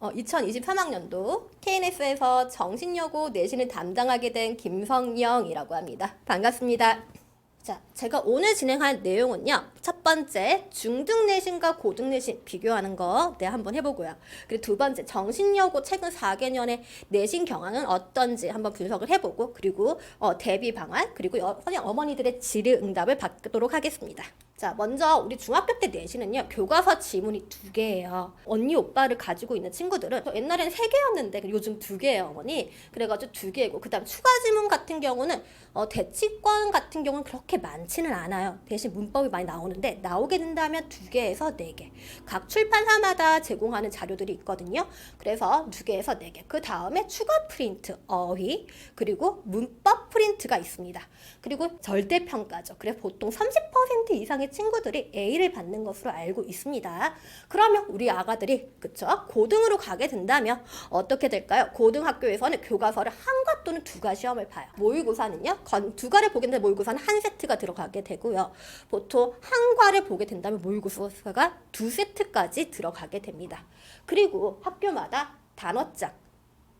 2023학년도 KNS에서 정신여고 내신을 담당하게 된 김성영이라고 합니다. 반갑습니다. 자, 제가 오늘 진행할 내용은요. 첫 번째, 중등 내신과 고등 내신 비교하는 거 한번 해보고요. 그리고 두 번째, 정신여고 최근 4개년의 내신 경향은 어떤지 한번 분석을 해보고, 그리고 대비 방안, 그리고 선생님 어머니들의 질의응답을 받도록 하겠습니다. 자, 먼저 우리 중학교 때 내신은요, 교과서 지문이 2개예요. 언니, 오빠를 가지고 있는 친구들은 옛날에는 3개였는데 요즘 2개예요, 어머니. 그래가지고 2개고, 그 다음 추가 지문 같은 경우는 대치권 같은 경우는 그렇게 많지는 않아요. 대신 문법이 많이 나오는데 나오게 된다면 2개에서 4개. 각 출판사마다 제공하는 자료들이 있거든요. 그래서 2개에서 4개. 그 다음에 추가 프린트, 어휘, 그리고 문법 프린트가 있습니다. 그리고 절대평가죠. 그래서 보통 30% 이상의 친구들이 A를 받는 것으로 알고 있습니다. 그러면 우리 아가들이 그쵸? 고등으로 가게 된다면 어떻게 될까요? 고등학교에서는 교과서를 한과 또는 2과 시험을 봐요. 모의고사는요. 2과를 보게 된다면 모의고사는 한 세트가 들어가게 되고요. 보통 한과를 보게 된다면 모의고사가 2세트까지 들어가게 됩니다. 그리고 학교마다 단어장,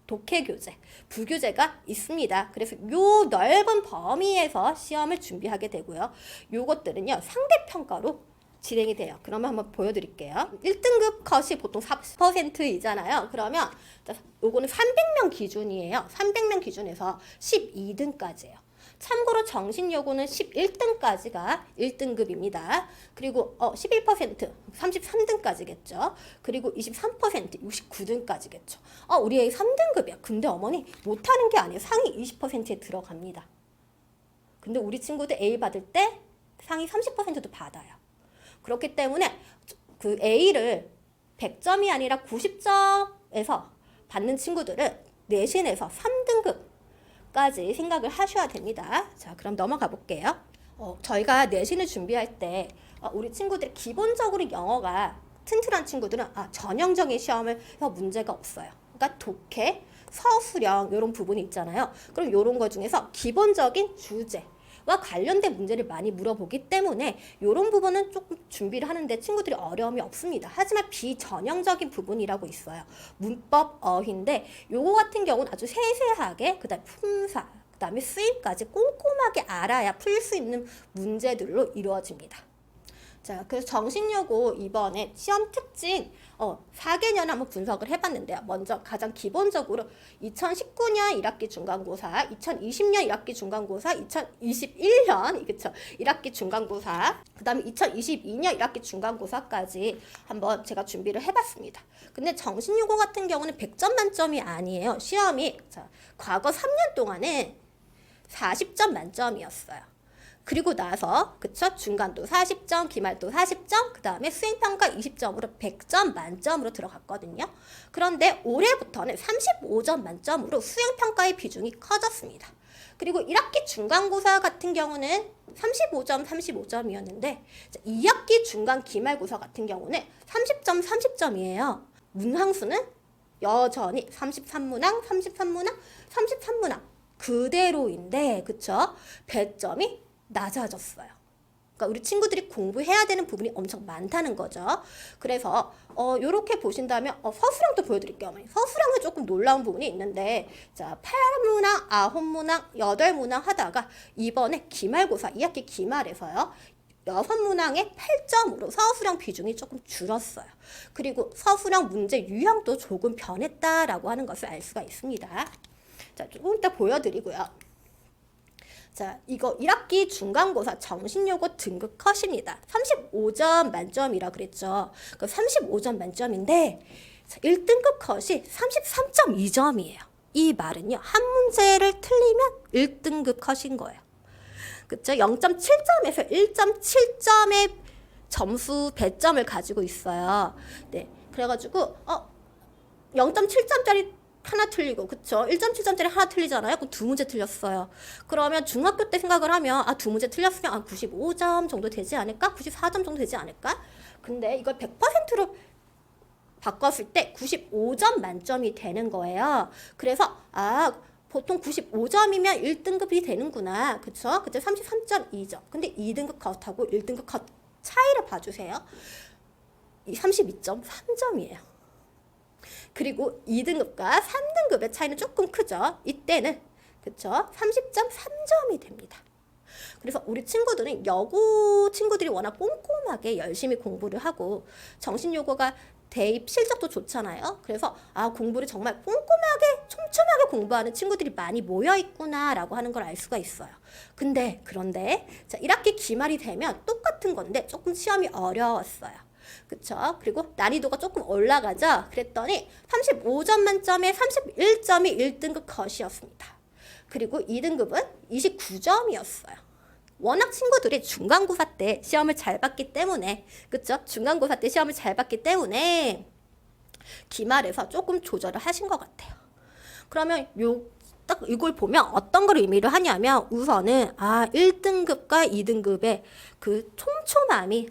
독해교재, 부교재가 있습니다. 그래서 요 넓은 범위에서 시험을 준비하게 되고요. 요것들은요, 상대평가로 진행이 돼요. 그러면 한번 보여드릴게요. 1등급 컷이 보통 40%이잖아요. 그러면 요거는 300명 기준이에요. 300명 기준에서 12등까지예요. 참고로 정신여고는 11등까지가 1등급입니다. 그리고 11% 33등까지겠죠. 그리고 23% 69등까지겠죠. 우리 애 3등급이야. 근데 어머니 못하는 게 아니에요. 상위 20%에 들어갑니다. 근데 우리 친구들 A 받을 때 상위 30%도 받아요. 그렇기 때문에 그 A를 100점이 아니라 90점에서 받는 친구들은 내신에서 3등급까지 생각을 하셔야 됩니다. 자, 그럼 넘어가 볼게요. 저희가 내신을 준비할 때 우리 친구들이 기본적으로 영어가 튼튼한 친구들은 전형적인 시험을 해서 문제가 없어요. 그러니까 독해, 서술형 이런 부분이 있잖아요. 그럼 이런 거 중에서 기본적인 주제 와 관련된 문제를 많이 물어보기 때문에 이런 부분은 조금 준비를 하는데 친구들이 어려움이 없습니다. 하지만 비전형적인 부분이라고 있어요. 문법, 어휘인데 요거 같은 경우는 아주 세세하게 그다음에 품사, 그다음에 쓰임까지 꼼꼼하게 알아야 풀 수 있는 문제들로 이루어집니다. 자, 그래서 정신여고 이번에 시험 특징 4개년 한번 분석을 해봤는데요. 먼저 가장 기본적으로 2019년 1학기 중간고사, 2020년 1학기 중간고사, 2021년 그쵸 1학기 중간고사, 그 다음에 2022년 1학기 중간고사까지 한번 제가 준비를 해봤습니다. 근데 정신여고 같은 경우는 100점 만점이 아니에요. 시험이 과거 3년 동안에 40점 만점이었어요. 그리고 나서 그쵸 중간도 40점, 기말도 40점, 그 다음에 수행평가 20점으로 100점 만점으로 들어갔거든요. 그런데 올해부터는 35점 만점으로 수행평가의 비중이 커졌습니다. 그리고 1학기 중간고사 같은 경우는 35점, 35점이었는데 2학기 중간 기말고사 같은 경우는 30점, 30점이에요. 문항수는 여전히 33문항, 33문항, 33문항 그대로인데 그쵸? 배점이 낮아졌어요. 그러니까 우리 친구들이 공부해야 되는 부분이 엄청 많다는 거죠. 그래서 요렇게 보신다면 서술형도 보여드릴게요. 어머니. 서술형은 조금 놀라운 부분이 있는데 자 8문항, 9문항, 8문항 하다가 이번에 기말고사 2학기 기말에서요. 6문항에 8점으로 서술형 비중이 조금 줄었어요. 그리고 서술형 문제 유형도 조금 변했다라고 하는 것을 알 수가 있습니다. 자, 조금 이따 보여드리고요. 자, 이거 1학기 중간고사 정신여고 등급 컷입니다. 35점 만점이라 그랬죠. 그 35점 만점인데 1등급 컷이 33.2점이에요. 이 말은요. 한 문제를 틀리면 1등급 컷인 거예요. 그쵸? 0.7점에서 1.7점의 점수 배점을 가지고 있어요. 네. 그래가지고 0.7점짜리 하나 틀리고 그쵸? 1.7점짜리 하나 틀리잖아요. 그럼 2문제 틀렸어요. 그러면 중학교 때 생각을 하면 2문제 틀렸으면 95점 정도 되지 않을까? 94점 정도 되지 않을까? 근데 이걸 100%로 바꿨을 때 95점 만점이 되는 거예요. 그래서 보통 95점이면 1등급이 되는구나. 그쵸? 그때 33.2점. 근데 2등급 컷하고 1등급 컷 차이를 봐주세요. 이 32.3점이에요. 그리고 2등급과 3등급의 차이는 조금 크죠. 이때는 그쵸? 30.3점이 됩니다. 그래서 우리 친구들은 여고 친구들이 워낙 꼼꼼하게 열심히 공부를 하고 정신요고가 대입 실적도 좋잖아요. 그래서 공부를 정말 꼼꼼하게 촘촘하게 공부하는 친구들이 많이 모여 있구나라고 하는 걸 알 수가 있어요. 그런데 자, 1학기 기말이 되면 똑같은 건데 조금 시험이 어려웠어요. 그쵸? 그리고 난이도가 조금 올라가죠. 그랬더니 35점 만점에 31점이 1등급 컷이었습니다. 그리고 2등급은 29점이었어요. 워낙 친구들이 중간고사 때 시험을 잘 봤기 때문에, 그쵸? 중간고사 때 시험을 잘 봤기 때문에 기말에서 조금 조절을 하신 것 같아요. 그러면 딱 이걸 보면 어떤 걸 의미를 하냐면 우선은 1등급과 2등급의 그 촘촘함이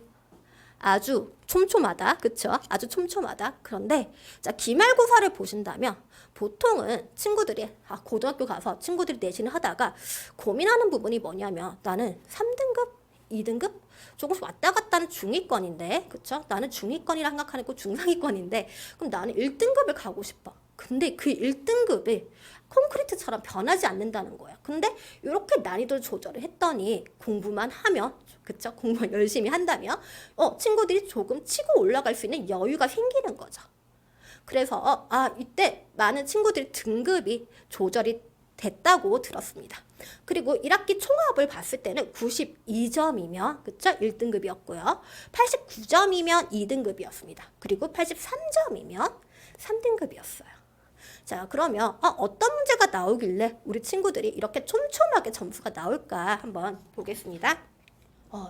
아주 촘촘하다. 그쵸? 아주 촘촘하다. 그런데 자, 기말고사를 보신다면 보통은 친구들이 고등학교 가서 친구들이 내신을 하다가 고민하는 부분이 뭐냐면 나는 3등급, 2등급 조금씩 왔다 갔다 하는 중위권인데, 그쵸? 나는 중위권이라 생각하는 거 중상위권인데 그럼 나는 1등급을 가고 싶어. 근데 그 1등급이 콘크리트처럼 변하지 않는다는 거야. 근데 이렇게 난이도를 조절을 했더니 공부만 하면, 그쵸? 공부만 열심히 한다면 친구들이 조금 치고 올라갈 수 있는 여유가 생기는 거죠. 그래서 이때 많은 친구들이 등급이 조절이 됐다고 들었습니다. 그리고 1학기 총합을 봤을 때는 92점이면 그쵸? 1등급이었고요. 89점이면 2등급이었습니다. 그리고 83점이면 3등급이었어요. 자, 그러면 어떤 문제가 나오길래 우리 친구들이 이렇게 촘촘하게 점수가 나올까 한번 보겠습니다.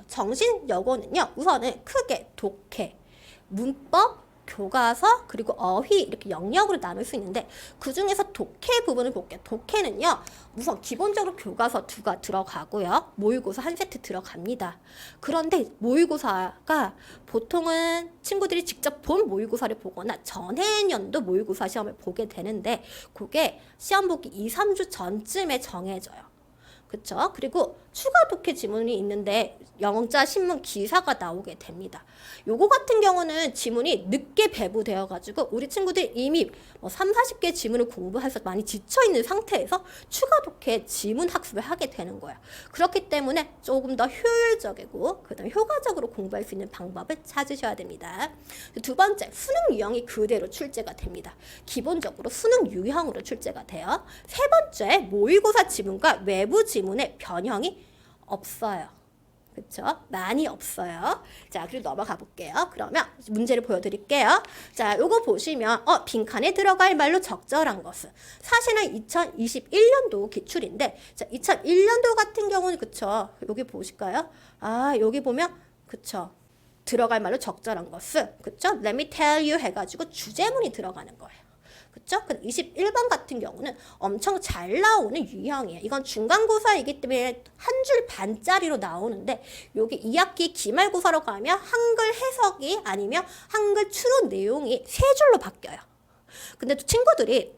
정신여고는요, 우선은 크게 독해, 문법, 교과서, 그리고 어휘 이렇게 영역으로 나눌 수 있는데 그 중에서 독해 부분을 볼게요. 독해는요, 우선 기본적으로 교과서 2가 들어가고요. 모의고사 1세트 들어갑니다. 그런데 모의고사가 보통은 친구들이 직접 본 모의고사를 보거나 전해년도 모의고사 시험을 보게 되는데 그게 시험 보기 2, 3주 전쯤에 정해져요. 그쵸? 그리고 추가 독해 지문이 있는데 영자, 신문, 기사가 나오게 됩니다. 요거 같은 경우는 지문이 늦게 배부되어 가지고 우리 친구들이 이미 3, 40개 지문을 공부해서 많이 지쳐있는 상태에서 추가 독해 지문 학습을 하게 되는 거예요. 그렇기 때문에 조금 더 효율적이고 그다음에 효과적으로 공부할 수 있는 방법을 찾으셔야 됩니다. 두 번째, 수능 유형이 그대로 출제가 됩니다. 기본적으로 수능 유형으로 출제가 돼요. 세 번째, 모의고사 지문과 외부 지문의 변형이 없어요. 그쵸? 많이 없어요. 자, 그리고 넘어가 볼게요. 그러면 문제를 보여드릴게요. 자, 요거 보시면 빈칸에 들어갈 말로 적절한 것은 사실은 2021년도 기출인데 자, 2001년도 같은 경우는 그쵸? 여기 보실까요? 여기 보면 그쵸? 들어갈 말로 적절한 것은 그쵸? Let me tell you 해가지고 주제문이 들어가는 거예요. 그쵸? 21번 같은 경우는 엄청 잘 나오는 유형이에요. 이건 중간고사이기 때문에 한 줄 반짜리로 나오는데 여기 2학기 기말고사로 가면 한글 해석이 아니면 한글 추론 내용이 세 줄로 바뀌어요. 근데 또 친구들이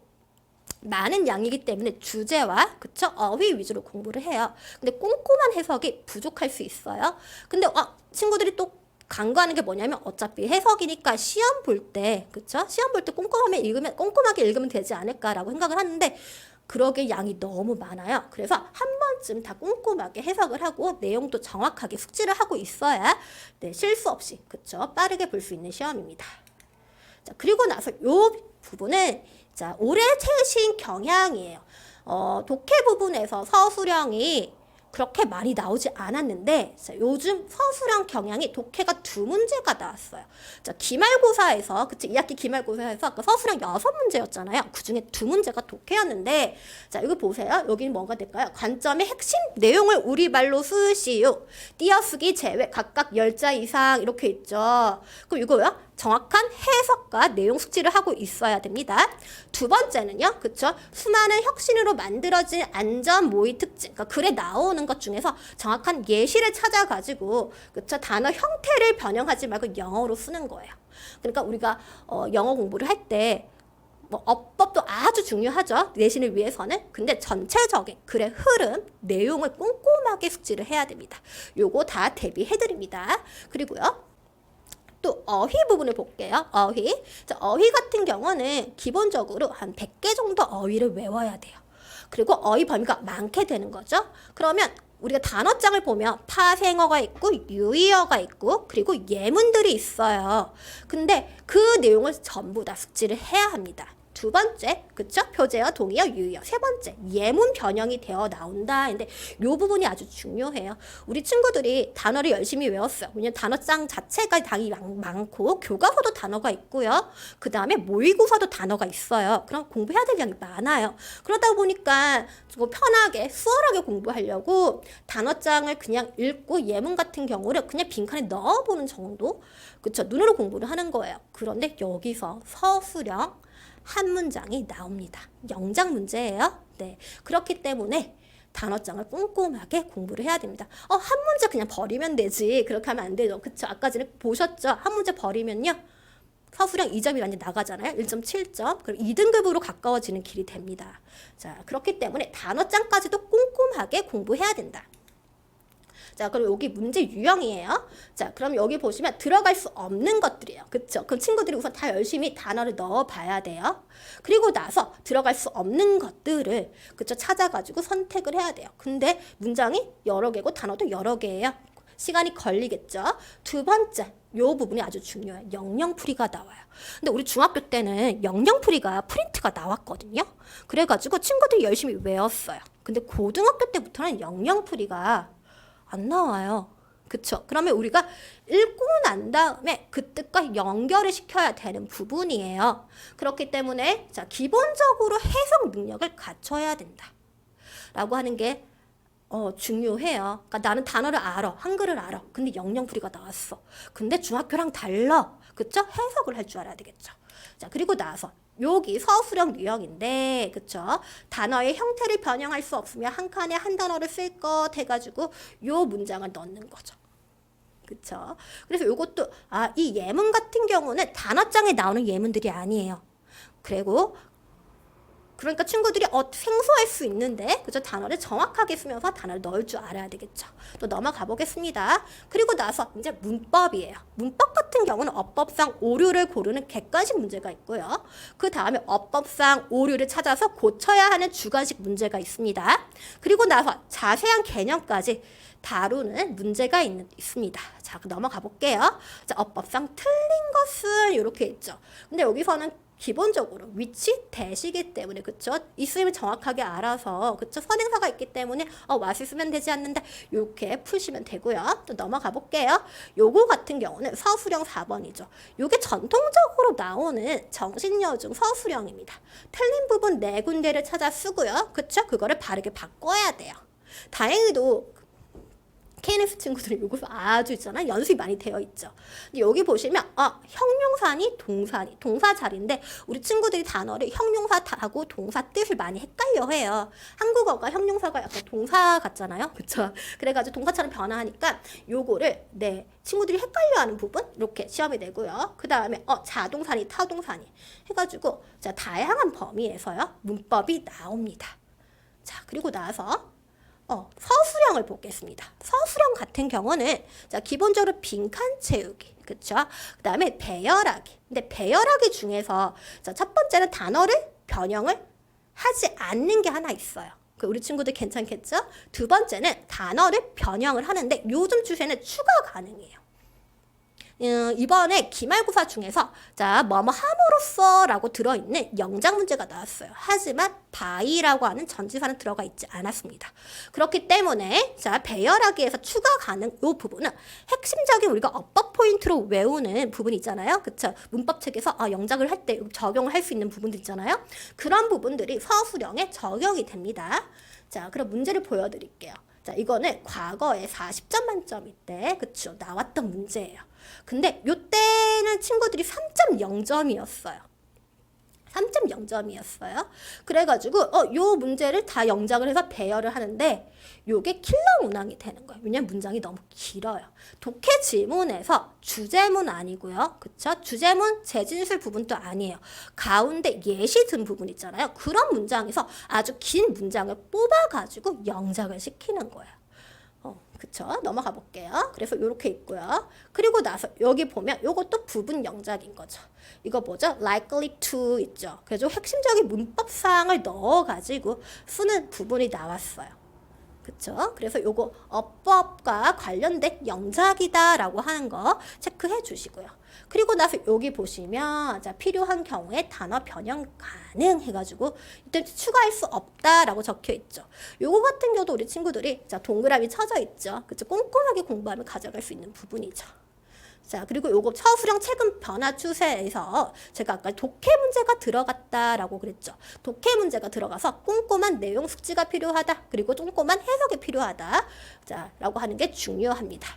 많은 양이기 때문에 주제와 그쵸? 어휘 위주로 공부를 해요. 근데 꼼꼼한 해석이 부족할 수 있어요. 근데 친구들이 또 간과하는 게 뭐냐면 어차피 해석이니까 시험 볼 때, 그쵸? 시험 볼 때 꼼꼼하게 읽으면 되지 않을까라고 생각을 하는데 그러게 양이 너무 많아요. 그래서 한 번쯤 다 꼼꼼하게 해석을 하고 내용도 정확하게 숙지를 하고 있어야 실수 없이, 그쵸? 빠르게 볼 수 있는 시험입니다. 자, 그리고 나서 요 부분은 자, 올해 최신 경향이에요. 독해 부분에서 서술형이 그렇게 많이 나오지 않았는데 자, 요즘 서술형 경향이 독해가 2문제가 나왔어요. 자, 기말고사에서 그치 2학기 기말고사에서 아까 서술형 6문제였잖아요. 그중에 2문제가 독해였는데 자, 이거 보세요. 여기는 뭐가 될까요? 관점의 핵심 내용을 우리말로 쓰시오. 띄어쓰기 제외 각각 10자 이상 이렇게 있죠. 그럼 이거요? 정확한 해석과 내용 숙지를 하고 있어야 됩니다. 두 번째는요, 그쵸? 수많은 혁신으로 만들어진 안전 모의 특징, 그러니까 글에 나오는 것 중에서 정확한 예시를 찾아가지고, 그쵸? 단어 형태를 변형하지 말고 영어로 쓰는 거예요. 그러니까 우리가 영어 공부를 할 때 어법도 아주 중요하죠. 내신을 위해서는. 근데 전체적인 글의 흐름, 내용을 꼼꼼하게 숙지를 해야 됩니다. 요거 다 대비해드립니다. 그리고요. 또 어휘 부분을 볼게요. 어휘. 자, 어휘 같은 경우는 기본적으로 한 100개 정도 어휘를 외워야 돼요. 그리고 어휘 범위가 많게 되는 거죠. 그러면 우리가 단어장을 보면 파생어가 있고 유의어가 있고 그리고 예문들이 있어요. 근데 그 내용을 전부 다 숙지를 해야 합니다. 두 번째, 그쵸? 표제어, 동의어, 유의어. 세 번째, 예문 변형이 되어 나온다. 근데 이 부분이 아주 중요해요. 우리 친구들이 단어를 열심히 외웠어요. 왜냐면 단어장 자체가 당이 많고 교과서도 단어가 있고요. 그 다음에 모의고사도 단어가 있어요. 그럼 공부해야 될 양이 많아요. 그러다 보니까 편하게 수월하게 공부하려고 단어장을 그냥 읽고 예문 같은 경우를 그냥 빈칸에 넣어보는 정도? 그쵸? 눈으로 공부를 하는 거예요. 그런데 여기서 서술형 한 문장이 나옵니다. 영작 문제예요. 네, 그렇기 때문에 단어장을 꼼꼼하게 공부를 해야 됩니다. 한 문제 그냥 버리면 되지. 그렇게 하면 안 되죠. 그쵸? 아까 전에 보셨죠? 한 문제 버리면요. 서술형 2점이 완전 나가잖아요. 1.7점. 그럼 2등급으로 가까워지는 길이 됩니다. 자, 그렇기 때문에 단어장까지도 꼼꼼하게 공부해야 된다. 자, 그럼 여기 문제 유형이에요. 자, 그럼 여기 보시면 들어갈 수 없는 것들이에요. 그쵸? 그럼 친구들이 우선 다 열심히 단어를 넣어 봐야 돼요. 그리고 나서 들어갈 수 없는 것들을, 그쵸? 찾아가지고 선택을 해야 돼요. 근데 문장이 여러 개고 단어도 여러 개예요. 시간이 걸리겠죠? 두 번째, 요 부분이 아주 중요해요. 영영풀이가 나와요. 근데 우리 중학교 때는 영영풀이가 프린트가 나왔거든요. 그래가지고 친구들이 열심히 외웠어요. 근데 고등학교 때부터는 영영풀이가 안 나와요. 그쵸? 그러면 우리가 읽고 난 다음에 그 뜻과 연결을 시켜야 되는 부분이에요. 그렇기 때문에 자, 기본적으로 해석 능력을 갖춰야 된다. 라고 하는 게 중요해요. 그러니까 나는 단어를 알아. 한글을 알아. 근데 영영풀이가 나왔어. 근데 중학교랑 달라. 그쵸? 해석을 할 줄 알아야 되겠죠. 자, 그리고 나서 여기 서술형 유형인데, 그쵸? 단어의 형태를 변형할 수 없으면 한 칸에 한 단어를 쓸 것 해가지고 요 문장을 넣는 거죠. 그쵸? 그래서 요것도, 이 예문 같은 경우는 단어장에 나오는 예문들이 아니에요. 그리고 그러니까 친구들이 생소할 수 있는데 그죠? 단어를 정확하게 쓰면서 단어를 넣을 줄 알아야 되겠죠. 또 넘어가 보겠습니다. 그리고 나서 이제 문법이에요. 문법 같은 경우는 어법상 오류를 고르는 객관식 문제가 있고요. 그 다음에 어법상 오류를 찾아서 고쳐야 하는 주관식 문제가 있습니다. 그리고 나서 자세한 개념까지 다루는 문제가 있습니다. 자, 넘어가 볼게요. 자, 어법상 틀린 것은 이렇게 있죠. 근데 여기서는 기본적으로 위치 대시기 때문에 그쵸? 있으면 정확하게 알아서 그쵸? 선행사가 있기 때문에 와서 쓰면 되지 않는다. 이렇게 푸시면 되고요. 또 넘어가 볼게요. 요거 같은 경우는 서술형 4번이죠. 요게 전통적으로 나오는 정신여중 서술형입니다. 틀린 부분 4군데를 찾아 쓰고요. 그쵸? 그거를 바르게 바꿔야 돼요. 다행히도 KNS 친구들이 요거 아주 있잖아요. 연습이 많이 되어 있죠. 근데 여기 보시면 형용사니 동사니 동사 자리인데 우리 친구들이 단어를 형용사하고 동사 뜻을 많이 헷갈려 해요. 한국어가 형용사가 약간 동사 같잖아요. 그쵸? 그래가지고 동사처럼 변화하니까 요거를 친구들이 헷갈려하는 부분 이렇게 시험이 되고요. 그 다음에 자동사니 타동사니 해가지고 자 다양한 범위에서요 문법이 나옵니다. 자 그리고 나서 서술형을 보겠습니다. 서술형 같은 경우는 자 기본적으로 빈칸 채우기, 그쵸? 그 다음에 배열하기. 근데 배열하기 중에서 자 첫 번째는 단어를 변형을 하지 않는 게 하나 있어요. 우리 친구들 괜찮겠죠? 두 번째는 단어를 변형을 하는데 요즘 추세는 추가 가능해요. 이번에 기말고사 중에서 자 뭐뭐 함으로써 라고 들어있는 영작 문제가 나왔어요. 하지만 by라고 하는 전치사는 들어가 있지 않았습니다. 그렇기 때문에 자 배열하기에서 추가 가능 이 부분은 핵심적인 우리가 어법 포인트로 외우는 부분이 있잖아요. 그쵸? 문법책에서 영작을 할 때 적용을 할 수 있는 부분들 있잖아요. 그런 부분들이 서술형에 적용이 됩니다. 자 그럼 문제를 보여드릴게요. 자 이거는 과거에 40점 만점일 때 그쵸 나왔던 문제예요. 근데 요때는 친구들이 3.0점이었어요. 3.0점이었어요. 그래가지고 요 문제를 다 영작을 해서 배열을 하는데 요게 킬러 문항이 되는 거예요. 왜냐면 문장이 너무 길어요. 독해 지문에서 주제문 아니고요. 그쵸? 주제문 재진술 부분도 아니에요. 가운데 예시 든 부분 있잖아요. 그런 문장에서 아주 긴 문장을 뽑아가지고 영작을 시키는 거예요. 그쵸? 넘어가 볼게요. 그래서 이렇게 있고요. 그리고 나서 여기 보면 이것도 부분 영작인 거죠. 이거 뭐죠? likely to 있죠. 그래서 핵심적인 문법사항을 넣어가지고 쓰는 부분이 나왔어요. 그쵸? 그래서 요거 어법과 관련된 영작이다라고 하는 거 체크해 주시고요. 그리고 나서 여기 보시면 자 필요한 경우에 단어 변형 가능 해가지고 이때 추가할 수 없다라고 적혀 있죠. 요거 같은 경우도 우리 친구들이 자 동그라미 쳐져 있죠. 그쵸? 꼼꼼하게 공부하면 가져갈 수 있는 부분이죠. 자, 그리고 요거 서술형 최근 변화 추세에서 제가 아까 독해 문제가 들어갔다라고 그랬죠. 독해 문제가 들어가서 꼼꼼한 내용 숙지가 필요하다. 그리고 꼼꼼한 해석이 필요하다. 자, 라고 하는 게 중요합니다.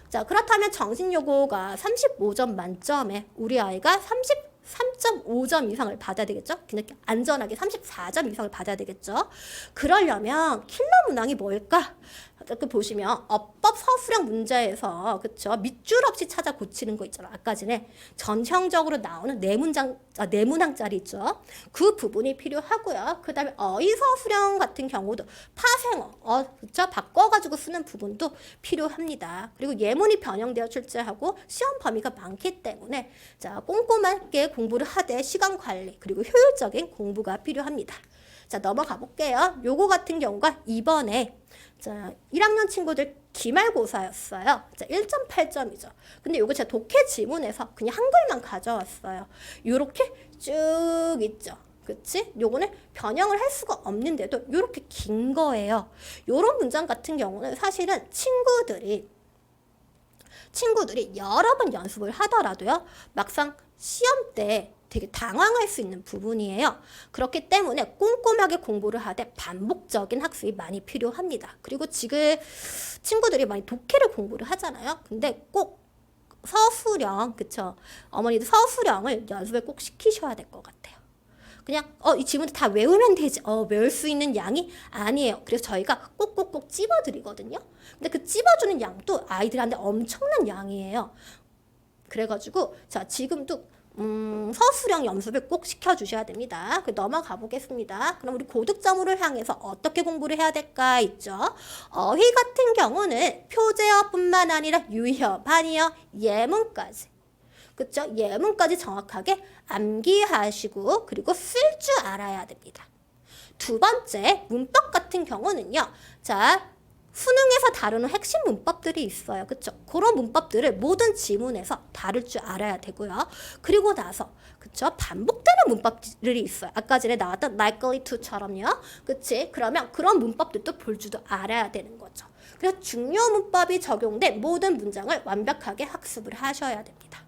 자, 그렇다면 정신요구가 35점 만점에 우리 아이가 33.5점 이상을 받아야 되겠죠? 그냥 안전하게 34점 이상을 받아야 되겠죠? 그러려면 킬러 문항이 뭘까? 이렇게 보시면 어법 서술형 문제에서 그쵸? 밑줄 없이 찾아 고치는 거 있잖아. 아까 전에 전형적으로 나오는 네문항짜리 있죠? 그 부분이 필요하고요. 그 다음에 어휘 서술형 같은 경우도 파생어, 그쵸? 바꿔가지고 쓰는 부분도 필요합니다. 그리고 예문이 변형되어 출제하고 시험 범위가 많기 때문에 자 꼼꼼하게 공부를 하되 시간 관리 그리고 효율적인 공부가 필요합니다. 자 넘어가 볼게요. 요거 같은 경우가 이번에 자 1학년 친구들 기말고사였어요. 자 1.8점이죠. 근데 요거 제가 독해 지문에서 그냥 한글만 가져왔어요. 요렇게 쭉 있죠. 그치? 요거는 변형을 할 수가 없는데도 요렇게 긴 거예요. 요런 문장 같은 경우는 사실은 친구들이 여러 번 연습을 하더라도요. 막상 시험 때 되게 당황할 수 있는 부분이에요. 그렇기 때문에 꼼꼼하게 공부를 하되 반복적인 학습이 많이 필요합니다. 그리고 지금 친구들이 많이 독해를 공부를 하잖아요. 근데 꼭 서술형, 그쵸? 어머니도 서술형을 연습을 꼭 시키셔야 될 것 같아요. 그냥 이 지문을 다 외우면 되지. 외울 수 있는 양이 아니에요. 그래서 저희가 꼭꼭꼭 찝어드리거든요. 근데 그 찝어주는 양도 아이들한테 엄청난 양이에요. 그래가지고 자 지금도 서술형 연습을 꼭 시켜주셔야 됩니다. 넘어가 보겠습니다. 그럼 우리 고득점으로 향해서 어떻게 공부를 해야 될까 있죠. 어휘 같은 경우는 표제어뿐만 아니라 유희어, 반의어, 예문까지. 그쵸? 예문까지 정확하게 암기하시고 그리고 쓸 줄 알아야 됩니다. 두 번째, 문법 같은 경우는요. 자, 수능에서 다루는 핵심 문법들이 있어요. 그쵸? 그런 문법들을 모든 지문에서 다룰 줄 알아야 되고요. 그리고 나서 그쵸? 반복되는 문법들이 있어요. 아까 전에 나왔던 likely to처럼요. 그치? 그러면 그런 문법들도 볼 줄도 알아야 되는 거죠. 그래서 중요 문법이 적용된 모든 문장을 완벽하게 학습을 하셔야 됩니다.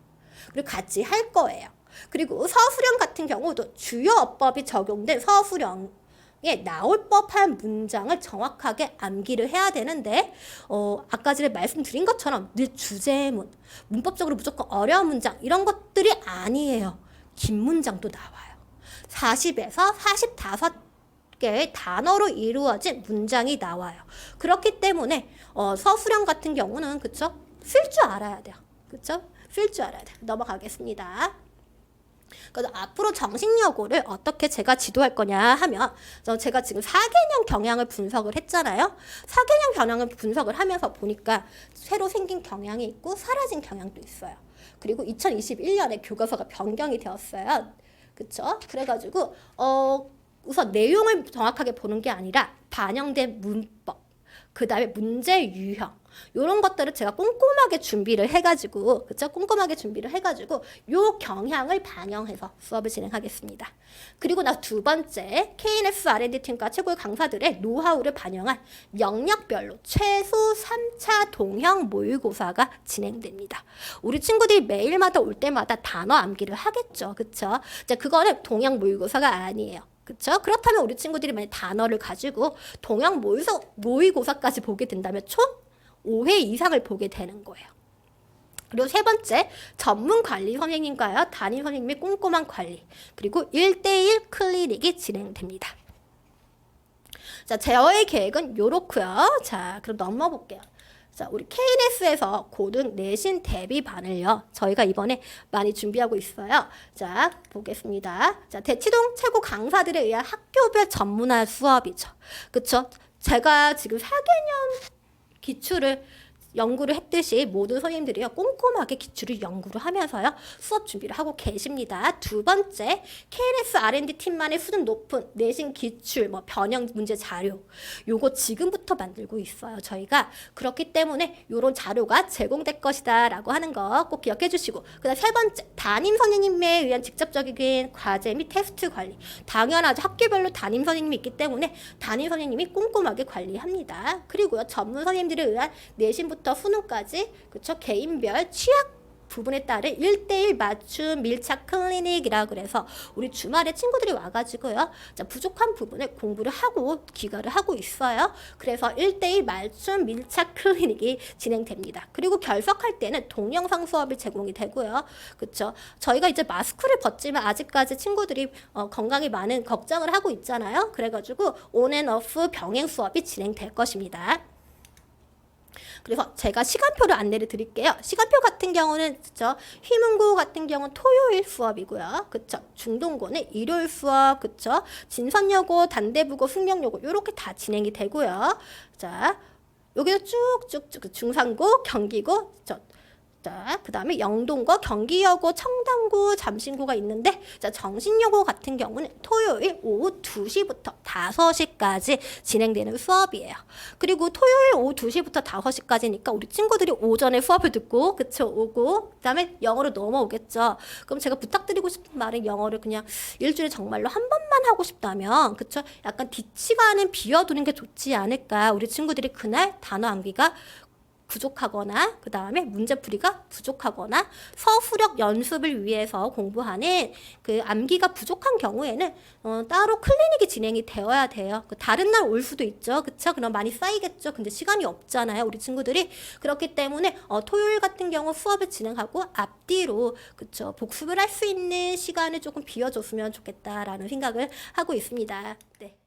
그리고 같이 할 거예요. 그리고 서술형 같은 경우도 주요 어법이 적용된 서술형에 나올 법한 문장을 정확하게 암기를 해야 되는데 아까 전에 말씀드린 것처럼 늘 주제문, 문법적으로 무조건 어려운 문장 이런 것들이 아니에요. 긴 문장도 나와요. 40에서 45개의 단어로 이루어진 문장이 나와요. 그렇기 때문에 서술형 같은 경우는 그쵸? 쓸 줄 알아야 돼요. 그쵸? 쓸 줄 알아야 돼요. 넘어가겠습니다. 그래서 앞으로 정신여고를 어떻게 제가 지도할 거냐 하면 제가 지금 4개년 경향을 분석을 했잖아요. 4개년 경향을 분석을 하면서 보니까 새로 생긴 경향이 있고 사라진 경향도 있어요. 그리고 2021년에 교과서가 변경이 되었어요. 그쵸? 그래가지고 우선 내용을 정확하게 보는 게 아니라 반영된 문법, 그 다음에 문제 유형 이런 것들을 제가 꼼꼼하게 준비를 해가지고 그쵸? 꼼꼼하게 준비를 해가지고 요 경향을 반영해서 수업을 진행하겠습니다. 그리고 나 두 번째 KNS R&D 팀과 최고의 강사들의 노하우를 반영한 영역별로 최소 3차 동형 모의고사가 진행됩니다. 우리 친구들이 매일마다 올 때마다 단어 암기를 하겠죠. 그쵸? 이제 그거는 동형 모의고사가 아니에요. 그쵸? 그렇다면 우리 친구들이 만약 단어를 가지고 동형 모의고사까지 보게 된다면 총 5회 이상을 보게 되는 거예요. 그리고 세 번째, 전문 관리 선생님과요, 담임 선생님의 꼼꼼한 관리, 그리고 1대1 클리닉이 진행됩니다. 자, 저의 계획은 요렇고요. 자, 그럼 넘어볼게요. 자, 우리 KNS에서 고등 내신 대비반을요, 저희가 이번에 많이 준비하고 있어요. 자, 보겠습니다. 자, 대치동 최고 강사들에 의한 학교별 전문화 수업이죠. 그쵸? 제가 지금 4개년 기출을 연구를 했듯이 모든 선생님들이요 꼼꼼하게 기출을 연구를 하면서요 수업 준비를 하고 계십니다. 두 번째, KNS R&D 팀만의 수준 높은 내신 기출, 뭐 변형 문제 자료 요거 지금부터 만들고 있어요. 저희가 그렇기 때문에 요런 자료가 제공될 것이다 라고 하는 거 꼭 기억해 주시고, 그다음 세 번째, 담임 선생님에 의한 직접적인 과제 및 테스트 관리. 당연하죠. 학교별로 담임 선생님이 있기 때문에 담임 선생님이 꼼꼼하게 관리합니다. 그리고요 전문 선생님들에 의한 내신부터 수능까지 그쵸 개인별 취약 부분에 따른 1대1 맞춤 밀착 클리닉이라 그래서 우리 주말에 친구들이 와가지고요 자, 부족한 부분을 공부를 하고 귀가를 하고 있어요. 그래서 1대1 맞춤 밀착 클리닉이 진행됩니다. 그리고 결석할 때는 동영상 수업이 제공이 되고요. 그쵸? 저희가 이제 마스크를 벗지만 아직까지 친구들이 건강에 많은 걱정을 하고 있잖아요. 그래가지고 온앤오프 병행 수업이 진행될 것입니다. 그래서 제가 시간표를 안내를 드릴게요. 시간표 같은 경우는 그쵸? 휘문고 같은 경우는 토요일 수업이고요. 그쵸? 중동고는 일요일 수업, 그쵸? 진선여고, 단대부고, 숙명여고 이렇게 다 진행이 되고요. 자, 여기서 쭉쭉쭉 중산고, 경기고, 자, 그 다음에 영동고, 경기여고, 청담고, 잠신고가 있는데, 자, 정신여고 같은 경우는 토요일 오후 2시부터 5시까지 진행되는 수업이에요. 그리고 토요일 오후 2시부터 5시까지니까 우리 친구들이 오전에 수업을 듣고, 그쵸, 오고, 그 다음에 영어로 넘어오겠죠. 그럼 제가 부탁드리고 싶은 말은 영어를 그냥 일주일에 정말로 한 번만 하고 싶다면, 그쵸, 약간 뒤치가는 비워두는 게 좋지 않을까. 우리 친구들이 그날 단어 암기가 부족하거나 그 다음에 문제풀이가 부족하거나 서술력 연습을 위해서 공부하는 그 암기가 부족한 경우에는 따로 클리닉이 진행이 되어야 돼요. 다른 날 올 수도 있죠. 그쵸? 그럼 많이 쌓이겠죠. 근데 시간이 없잖아요. 우리 친구들이. 그렇기 때문에 토요일 같은 경우 수업을 진행하고 앞뒤로 그쵸? 복습을 할 수 있는 시간을 조금 비워줬으면 좋겠다라는 생각을 하고 있습니다. 네.